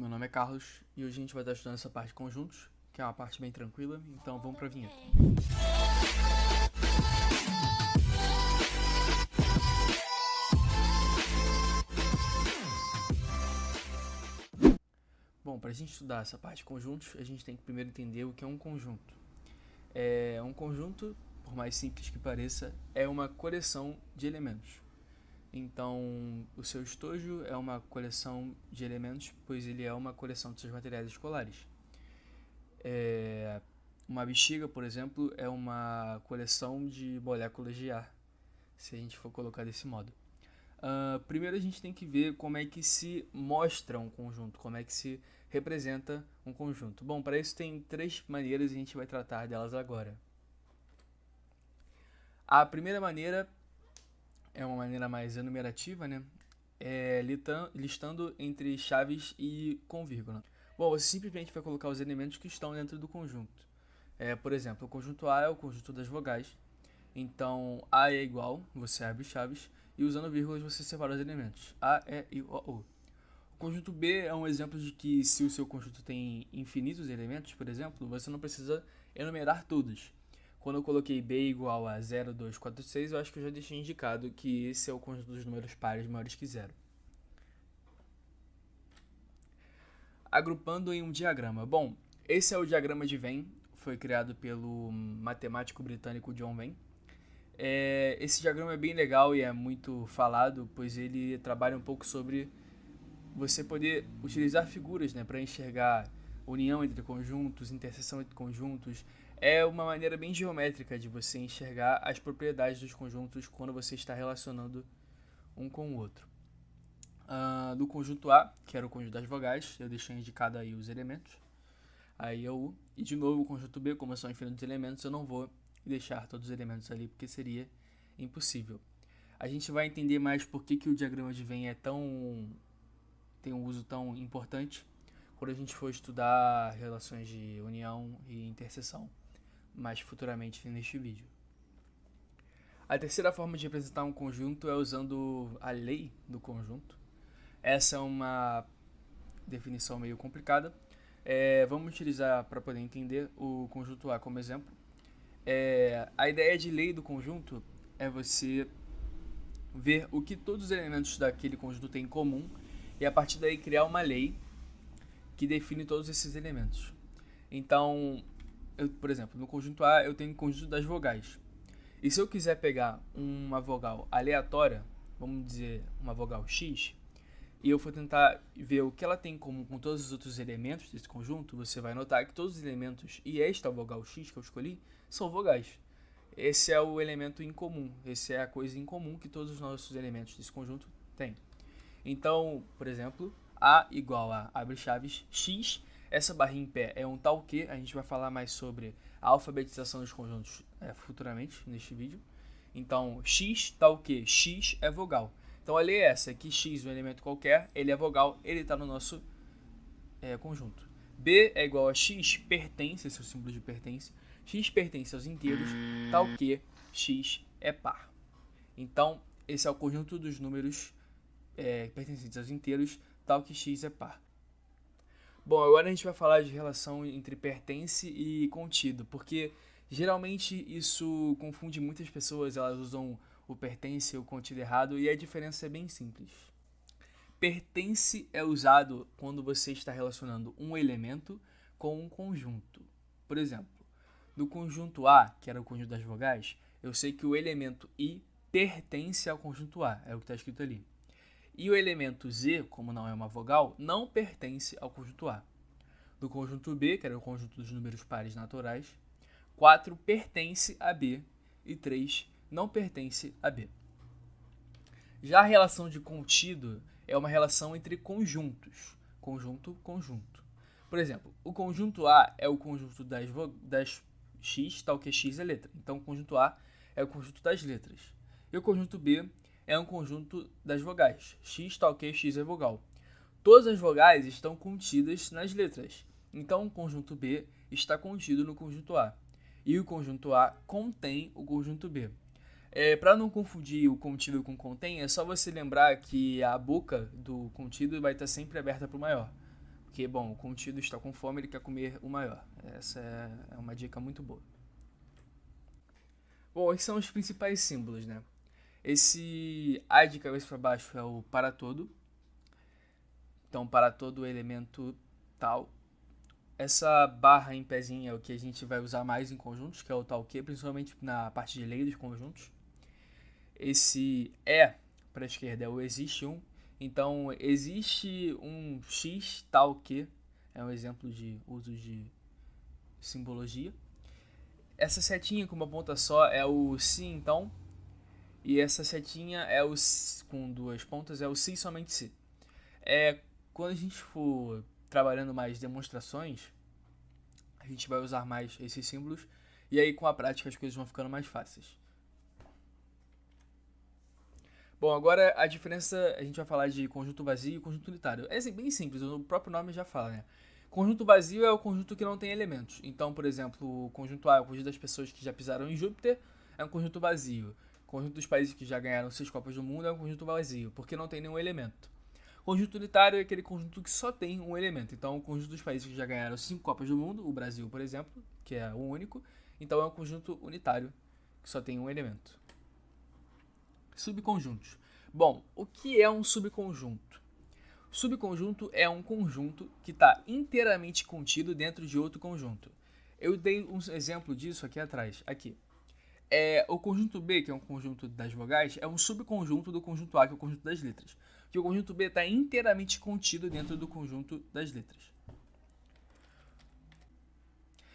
Meu nome é Carlos e hoje a gente vai estar estudando essa parte de conjuntos, que é uma parte bem tranquila, então vamos para a vinheta. Bom, para a gente estudar essa parte de conjuntos, a gente tem que primeiro entender o que é um conjunto. Um conjunto, por mais simples que pareça, é uma coleção de elementos. Então, o seu estojo é uma coleção de elementos, pois ele é uma coleção de seus materiais escolares. Uma bexiga, por exemplo, é uma coleção de moléculas de ar, se a gente for colocar desse modo. Primeiro a gente tem que ver como é que se mostra um conjunto, como é que se representa um conjunto. Bom, para isso tem três maneiras e a gente vai tratar delas agora. A primeira maneira é uma maneira mais enumerativa, né? Listando entre chaves e com vírgula. Bom, você simplesmente vai colocar os elementos que estão dentro do conjunto. Por exemplo, o conjunto A é o conjunto das vogais. Então, A é igual, você abre chaves, e usando vírgulas você separa os elementos. A, E, I, O, U. O conjunto B é um exemplo de que se o seu conjunto tem infinitos elementos, por exemplo, você não precisa enumerar todos. Quando eu coloquei B igual a 0, 2, 4, 6, eu acho que eu já deixei indicado que esse é o conjunto dos números pares maiores que 0. Agrupando em um diagrama. Bom, esse é o diagrama de Venn, foi criado pelo matemático britânico John Venn. Esse diagrama é bem legal e é muito falado, pois ele trabalha um pouco sobre você poder utilizar figuras, né, para enxergar união entre conjuntos, interseção entre conjuntos. É uma maneira bem geométrica de você enxergar as propriedades dos conjuntos quando você está relacionando um com o outro. Do conjunto A, que era o conjunto das vogais, eu deixei indicado aí os elementos. Aí é o U. E de novo o conjunto B, como são infinitos elementos, eu não vou deixar todos os elementos ali, porque seria impossível. A gente vai entender mais por que o diagrama de Venn tem um uso tão importante quando a gente for estudar relações de união e interseção, mais futuramente neste vídeo. A terceira forma de representar um conjunto é usando a lei do conjunto. Essa é uma definição meio complicada. Vamos utilizar para poder entender o conjunto A como exemplo. A ideia de lei do conjunto é você ver o que todos os elementos daquele conjunto têm em comum e a partir daí criar uma lei que define todos esses elementos. Então, por exemplo, no conjunto A eu tenho o conjunto das vogais. E se eu quiser pegar uma vogal aleatória, vamos dizer uma vogal X, e eu for tentar ver o que ela tem em comum com todos os outros elementos desse conjunto, você vai notar que todos os elementos e esta vogal X que eu escolhi são vogais. Esse é o elemento em comum, essa é a coisa em comum que todos os nossos elementos desse conjunto têm. Então, por exemplo, A igual a, abre chaves, X, essa barrinha em pé é um tal que, a gente vai falar mais sobre a alfabetização dos conjuntos futuramente neste vídeo. Então, X tal que, X é vogal. Então a lei é essa, que X é um elemento qualquer, ele é vogal, ele está no nosso conjunto. B é igual a X pertence, esse é o símbolo de pertence, X pertence aos inteiros, tal que X é par. Então, esse é o conjunto dos números pertencentes aos inteiros, tal que X é par. Bom, agora a gente vai falar de relação entre pertence e contido, porque geralmente isso confunde muitas pessoas, elas usam o pertence e o contido errado, e a diferença é bem simples. Pertence é usado quando você está relacionando um elemento com um conjunto. Por exemplo, no conjunto A, que era o conjunto das vogais, eu sei que o elemento I pertence ao conjunto A, é o que está escrito ali. E o elemento Z, como não é uma vogal, não pertence ao conjunto A. No conjunto B, que era o conjunto dos números pares naturais, 4 pertence a B e 3 não pertence a B. Já a relação de contido é uma relação entre conjuntos. Conjunto, conjunto. Por exemplo, o conjunto A é o conjunto das X, tal que X é letra. Então, o conjunto A é o conjunto das letras. E o conjunto B é um conjunto das vogais. X, tal que X é vogal. Todas as vogais estão contidas nas letras. Então, o conjunto B está contido no conjunto A. E o conjunto A contém o conjunto B. Para não confundir o contido com contém, é só você lembrar que a boca do contido vai estar sempre aberta para o maior. Porque, bom, o contido está com fome, ele quer comer o maior. Essa é uma dica muito boa. Bom, esses são os principais símbolos, né? Esse A de cabeça para baixo é o para todo. Então, para todo elemento tal. Essa barra em pezinho é o que a gente vai usar mais em conjuntos, que é o tal que, principalmente na parte de lei dos conjuntos. Esse E para a esquerda é o existe um. Então, existe um X tal que, é um exemplo de uso de simbologia. Essa setinha com uma ponta só é o se então, e essa setinha é o com duas pontas é o se somente se. Quando a gente for trabalhando mais demonstrações, a gente vai usar mais esses símbolos, e aí com a prática as coisas vão ficando mais fáceis. Bom, agora a diferença, a gente vai falar de conjunto vazio e conjunto unitário. É bem simples, o próprio nome já fala, né? Conjunto vazio é o conjunto que não tem elementos. Então, por exemplo, o conjunto A é o conjunto das pessoas que já pisaram em Júpiter, é um conjunto vazio. O conjunto dos países que já ganharam 6 Copas do Mundo é um conjunto vazio, porque não tem nenhum elemento. Conjunto unitário é aquele conjunto que só tem um elemento. Então, o conjunto dos países que já ganharam 5 Copas do Mundo, o Brasil, por exemplo, que é o único, então é um conjunto unitário que só tem um elemento. Subconjuntos. Bom, o que é um subconjunto? Subconjunto é um conjunto que está inteiramente contido dentro de outro conjunto. Eu dei um exemplo disso aqui atrás. Aqui. O conjunto B, que é um conjunto das vogais, é um subconjunto do conjunto A, que é o conjunto das letras. Que o conjunto B está inteiramente contido dentro do conjunto das letras.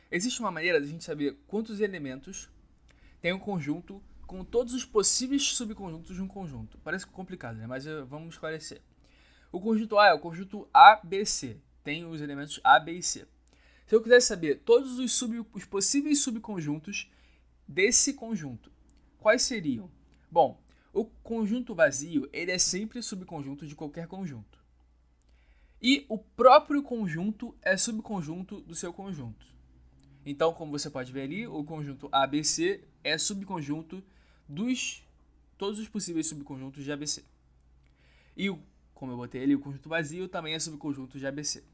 Existe uma maneira de a gente saber quantos elementos tem um conjunto com todos os possíveis subconjuntos de um conjunto. Parece complicado, né? Mas vamos esclarecer. O conjunto A é o conjunto ABC. Tem os elementos A, B e C. Se eu quisesse saber todos os possíveis subconjuntos desse conjunto, quais seriam? Bom, o conjunto vazio ele é sempre subconjunto de qualquer conjunto. E o próprio conjunto é subconjunto do seu conjunto. Então, como você pode ver ali, o conjunto ABC é subconjunto dos todos os possíveis subconjuntos de ABC. E, como eu botei ali, o conjunto vazio também é subconjunto de ABC.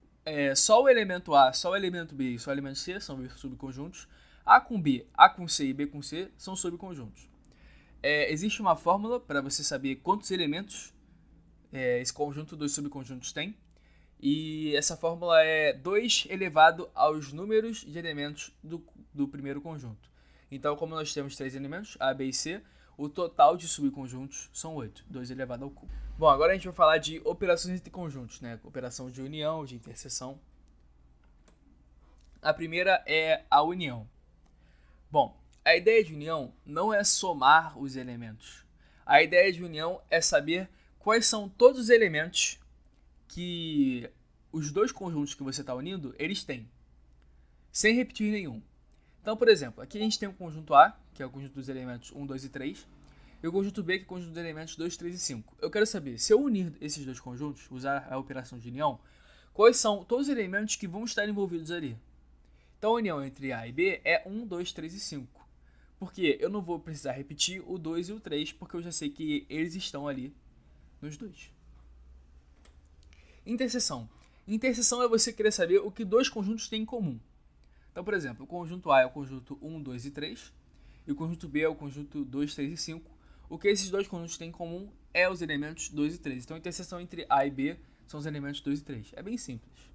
Só o elemento A, só o elemento B e só o elemento C são subconjuntos. A com B, A com C e B com C são subconjuntos. Existe uma fórmula para você saber quantos elementos esse conjunto dos subconjuntos tem. E essa fórmula é 2 elevado aos números de elementos do primeiro conjunto. Então, como nós temos 3 elementos, A, B e C, o total de subconjuntos são 8, 2 elevado ao cubo. Bom, agora a gente vai falar de operações entre conjuntos, né? Operação de união, de interseção. A primeira é a união. Bom, a ideia de união não é somar os elementos. A ideia de união é saber quais são todos os elementos que os dois conjuntos que você está unindo, eles têm, sem repetir nenhum. Então, por exemplo, aqui a gente tem o conjunto A, que é o conjunto dos elementos 1, 2 e 3, e o conjunto B, que é o conjunto dos elementos 2, 3 e 5. Eu quero saber, se eu unir esses dois conjuntos, usar a operação de união, quais são todos os elementos que vão estar envolvidos ali. Então, a união entre A e B é 1, 2, 3 e 5. Porque eu não vou precisar repetir o 2 e o 3, porque eu já sei que eles estão ali nos dois. Interseção. Interseção é você querer saber o que dois conjuntos têm em comum. Então, por exemplo, o conjunto A é o conjunto 1, 2 e 3, e o conjunto B é o conjunto 2, 3 e 5. O que esses dois conjuntos têm em comum é os elementos 2 e 3. Então, a interseção entre A e B são os elementos 2 e 3. É bem simples.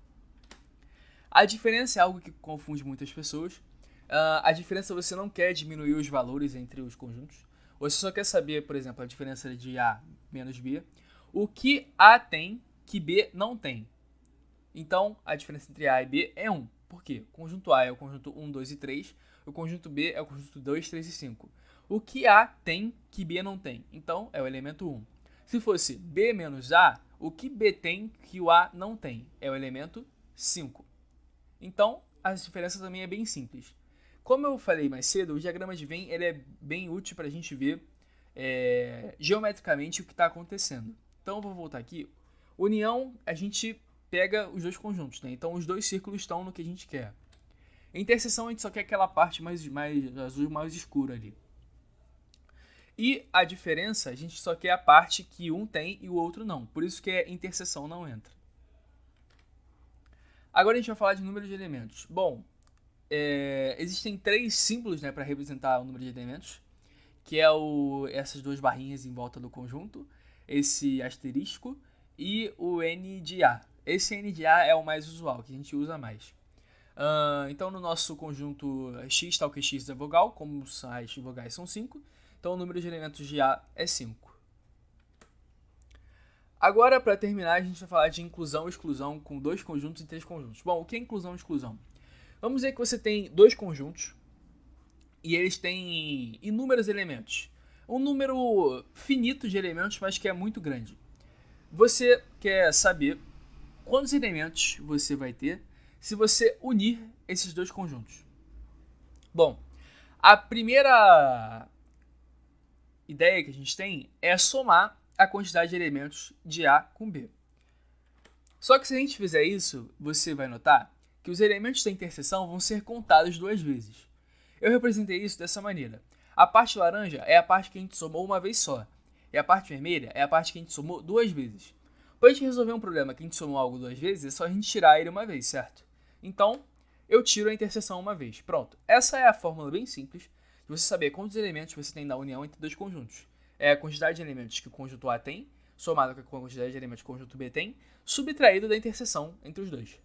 A diferença é algo que confunde muitas pessoas. A diferença você não quer diminuir os valores entre os conjuntos. Você só quer saber, por exemplo, a diferença de A menos B. O que A tem que B não tem. Então, a diferença entre A e B é 1. Por quê? O conjunto A é o conjunto 1, 2 e 3. O conjunto B é o conjunto 2, 3 e 5. O que A tem que B não tem? Então, é o elemento 1. Se fosse B menos A, o que B tem que o A não tem? É o elemento 5. Então, a diferença também é bem simples. Como eu falei mais cedo, o diagrama de Venn ele é bem útil para a gente ver geometricamente o que está acontecendo. Então, eu vou voltar aqui. União, a gente pega os dois conjuntos, né? Então, os dois círculos estão no que a gente quer. Interseção, a gente só quer aquela parte mais azul, mais escura ali. E a diferença, a gente só quer a parte que um tem e o outro não. Por isso que a interseção não entra. Agora a gente vai falar de número de elementos. Bom, existem 3 símbolos, né, para representar o número de elementos, que é essas 2 barrinhas em volta do conjunto, esse asterisco e o N de A. Esse N de A é o mais usual, que a gente usa mais. Então, no nosso conjunto x, tal que x é vogal, como as vogais são 5, então o número de elementos de A é 5. Agora, para terminar, a gente vai falar de inclusão e exclusão com 2 conjuntos e 3 conjuntos. Bom, o que é inclusão e exclusão? Vamos dizer que você tem 2 conjuntos e eles têm inúmeros elementos. Um número finito de elementos, mas que é muito grande. Você quer saber quantos elementos você vai ter se você unir esses 2 conjuntos. Bom, a primeira ideia que a gente tem é somar a quantidade de elementos de A com B. Só que se a gente fizer isso, você vai notar que os elementos da interseção vão ser contados 2 vezes. Eu representei isso dessa maneira. A parte laranja é a parte que a gente somou uma vez só, e a parte vermelha é a parte que a gente somou 2 vezes. Para a gente resolver um problema que a gente somou algo 2 vezes, é só a gente tirar ele uma vez, certo? Então, eu tiro a interseção uma vez. Pronto. Essa é a fórmula bem simples de você saber quantos elementos você tem na união entre 2 conjuntos. É a quantidade de elementos que o conjunto A tem, somado com a quantidade de elementos que o conjunto B tem, subtraído da interseção entre os dois.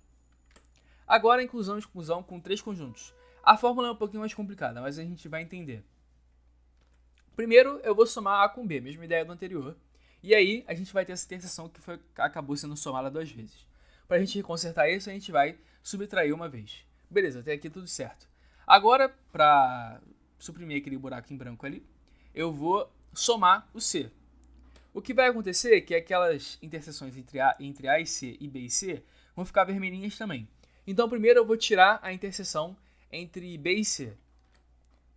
Agora, a inclusão e exclusão com 3 conjuntos. A fórmula é um pouquinho mais complicada, mas a gente vai entender. Primeiro, eu vou somar A com B, mesma ideia do anterior. E aí, a gente vai ter essa interseção que acabou sendo somada 2 vezes. Para a gente consertar isso, a gente vai subtrair uma vez. Beleza, até aqui tudo certo. Agora, para suprimir aquele buraco em branco ali, eu vou somar o C. O que vai acontecer é que aquelas interseções entre A e C e B e C vão ficar vermelhinhas também. Então, primeiro eu vou tirar a interseção entre B e C.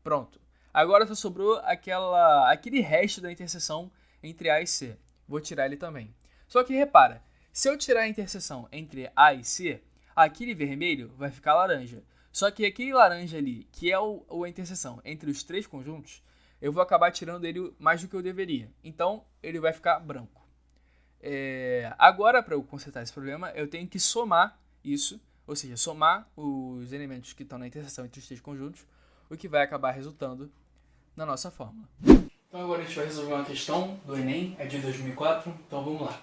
Pronto. Agora só sobrou aquele resto da interseção entre A e C. Vou tirar ele também. Só que repara, se eu tirar a interseção entre A e C, aquele vermelho vai ficar laranja. Só que aquele laranja ali, que é a interseção entre os 3 conjuntos, eu vou acabar tirando ele mais do que eu deveria. Então, ele vai ficar branco. Agora, para eu consertar esse problema, eu tenho que somar isso, ou seja, somar os elementos que estão na interseção entre os 3 conjuntos, o que vai acabar resultando na nossa fórmula. Então, agora a gente vai resolver uma questão do Enem, é de 2004, então vamos lá.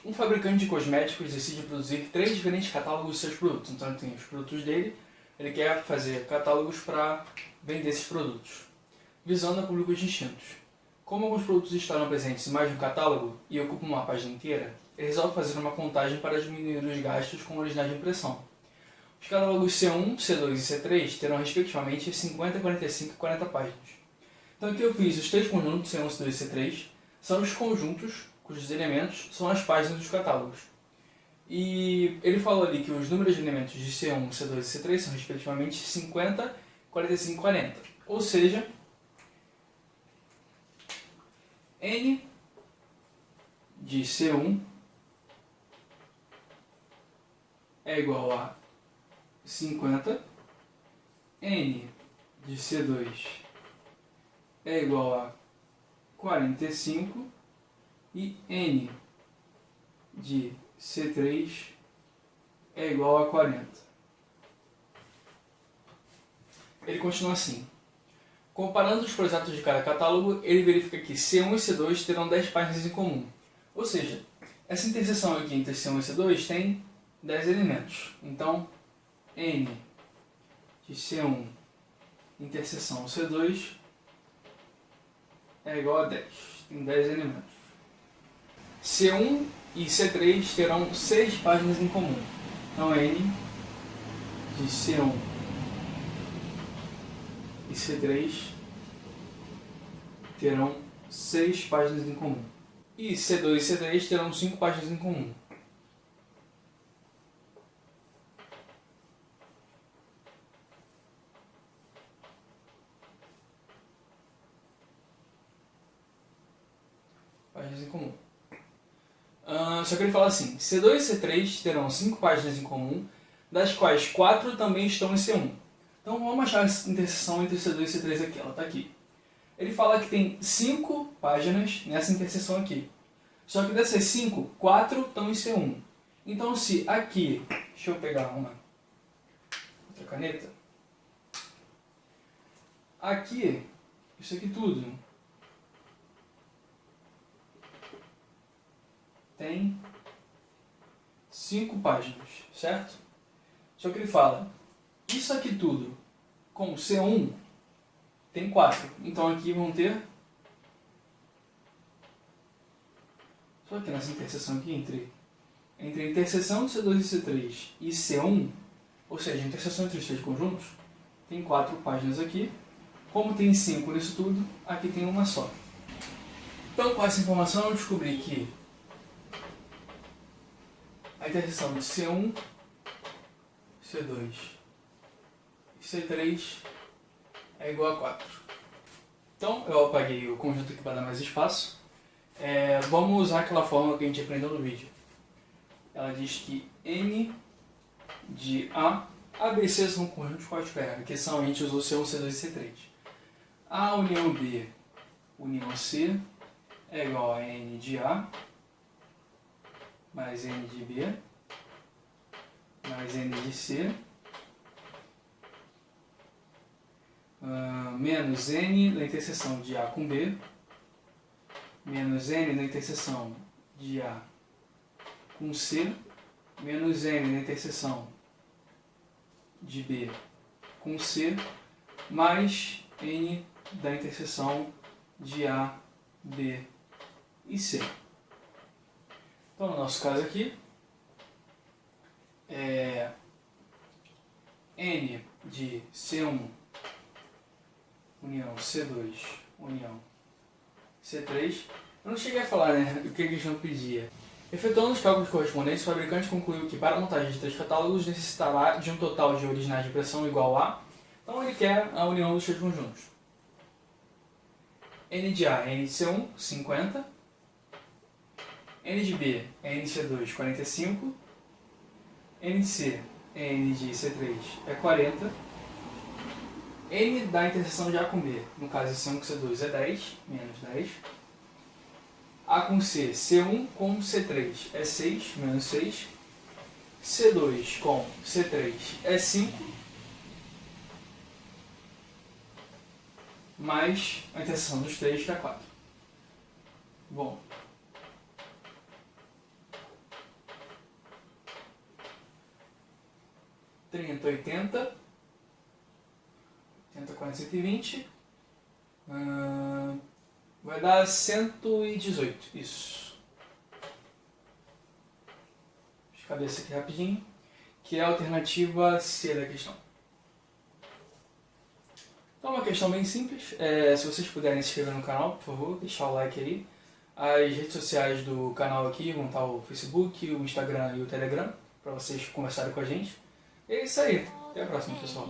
Um fabricante de cosméticos decide produzir 3 diferentes catálogos de seus produtos. Então, ele tem os produtos dele, ele quer fazer catálogos para vender esses produtos, visando a públicos distintos. Como alguns produtos estarão presentes em mais de um catálogo e ocupam uma página inteira, ele resolve fazer uma contagem para diminuir os gastos com originais de impressão. Os catálogos C1, C2 e C3 terão respectivamente 50, 45 e 40 páginas. Então aqui eu fiz os 3 conjuntos C1, C2 e C3, são os conjuntos cujos elementos são as páginas dos catálogos. E ele falou ali que os números de elementos de C1, C2 e C3 são respectivamente 50, 45 e 40. Ou seja, N de C1 é igual a 50, N de C2 é igual a 45 e N de C3 é igual a 40. Ele continua assim. Comparando os projetos de cada catálogo, ele verifica que C1 e C2 terão 10 páginas em comum. Ou seja, essa interseção aqui entre C1 e C2 tem 10 elementos. Então, N de C1 interseção C2 é igual a 10. Tem 10 elementos. C1 e C3 terão 6 páginas em comum. Então, N de C1 e C3 terão 6 páginas em comum. E C2 e C3 terão 5 páginas em comum. Páginas em comum. Só que ele fala assim, C2 e C3 terão 5 páginas em comum, das quais 4 também estão em C1. Então vamos achar a interseção entre C2 e C3 aqui, ela está aqui. Ele fala que tem 5 páginas nessa interseção aqui. Só que dessas 5, 4 estão em C1. Então se aqui, deixa eu pegar uma outra caneta, aqui, isso aqui tudo tem 5 páginas, certo? Só que ele fala, isso aqui tudo com C1 tem 4, então aqui vão ter, só que nessa interseção aqui entre a interseção de C2 e C3 e C1, ou seja, a interseção entre os 3 conjuntos, tem 4 páginas aqui. Como tem 5 nisso tudo, aqui tem uma só. Então, com essa informação, eu descobri que a interseção de C1, C2 e C3 é igual a 4. Então, eu apaguei o conjunto aqui para dar mais espaço. Vamos usar aquela fórmula que a gente aprendeu no vídeo. Ela diz que N de A e C são conjuntos quaternários, que são, a gente usou C1, C2 e C3. A união B, união C, é igual a N de A, mais N de B, mais N de C, menos N da interseção de A com B, menos N da interseção de A com C, menos N da interseção de B com C, mais N da interseção de A, B e C. Então, no nosso caso aqui, N de C1, união C2, união C3. Eu não cheguei a falar, né, o que a questão pedia. Efetuando os cálculos correspondentes, o fabricante concluiu que para a montagem de 3 catálogos necessitará de um total de originais de impressão igual a... Então ele quer a união dos 3 conjuntos. N de A é N de C1, 50. N de B é N de C2, 45. N de C é N de C3 é 40. N da interseção de A com B, no caso C1 com C2 é 10, menos 10. A com C, C1 com C3 é 6, menos 6. C2 com C3 é 5. Mais a interseção dos 3, que é 4. Bom. Trinta, 80. 80, 40, 120. Vai dar 118. Isso. De cabeça aqui rapidinho. Que é a alternativa C da questão. Então, uma questão bem simples. Se vocês puderem se inscrever no canal, por favor, deixar o like aí. As redes sociais do canal aqui vão estar o Facebook, o Instagram e o Telegram, para vocês conversarem com a gente. E é isso aí. Até a próxima, pessoal.